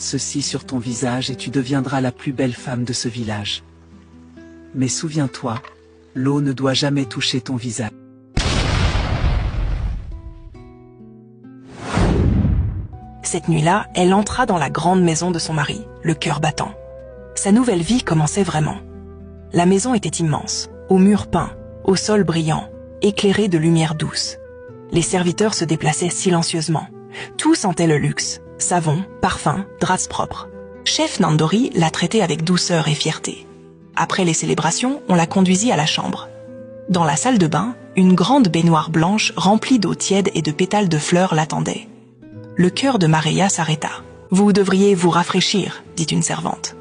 ceci sur ton visage et tu deviendras la plus belle femme de ce village. Mais souviens-toi, l'eau ne doit jamais toucher ton visage. Cette nuit-là, elle entra dans la grande maison de son mari, le cœur battant. Sa nouvelle vie commençait vraiment. La maison était immense, aux murs peints, au sol brillant, éclairé de lumière douce. Les serviteurs se déplaçaient silencieusement. Tout sentait le luxe, savon, parfum, draps propres. Chef Nandori la traitait avec douceur et fierté. Après les célébrations, on la conduisit à la chambre. Dans la salle de bain, une grande baignoire blanche remplie d'eau tiède et de pétales de fleurs l'attendait. Le cœur de Maria s'arrêta. « Vous devriez vous rafraîchir », dit une servante.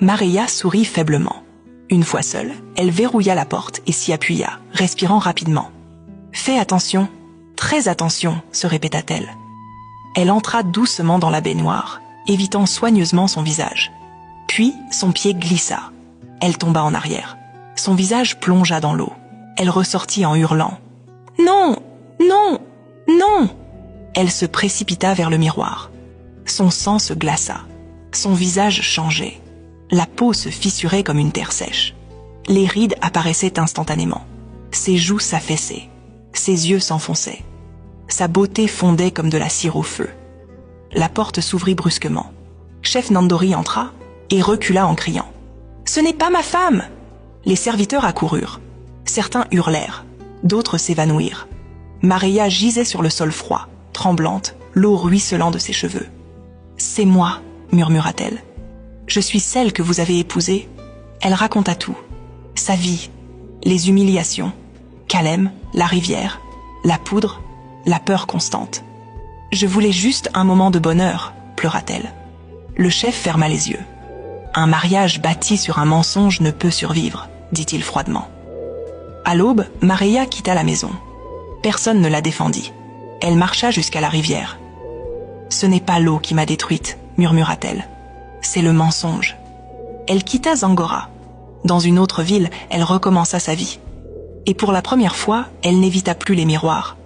Maria sourit faiblement. Une fois seule, elle verrouilla la porte et s'y appuya, respirant rapidement. « Fais attention, très attention », se répéta-t-elle. Elle entra doucement dans la baignoire, évitant soigneusement son visage. Puis, son pied glissa. Elle tomba en arrière. Son visage plongea dans l'eau. Elle ressortit en hurlant. « Non, non, non !» Elle se précipita vers le miroir. Son sang se glaça. Son visage changeait. La peau se fissurait comme une terre sèche. Les rides apparaissaient instantanément. Ses joues s'affaissaient. Ses yeux s'enfonçaient. Sa beauté fondait comme de la cire au feu. La porte s'ouvrit brusquement. Chef Nandori entra et recula en criant. « Ce n'est pas ma femme !» Les serviteurs accoururent. Certains hurlèrent, d'autres s'évanouirent. Maria gisait sur le sol froid, tremblante, l'eau ruisselant de ses cheveux. « C'est moi », murmura-t-elle. « Je suis celle que vous avez épousée. » Elle raconta tout. Sa vie, les humiliations, Kalem, la rivière, la poudre, la peur constante. « Je voulais juste un moment de bonheur », pleura-t-elle. Le chef ferma les yeux. « Un mariage bâti sur un mensonge ne peut survivre », dit-il froidement. À l'aube, Maria quitta la maison. Personne ne la défendit. Elle marcha jusqu'à la rivière. « Ce n'est pas l'eau qui m'a détruite », murmura-t-elle. « C'est le mensonge. » Elle quitta Zangora. Dans une autre ville, elle recommença sa vie. Et pour la première fois, elle n'évita plus les miroirs.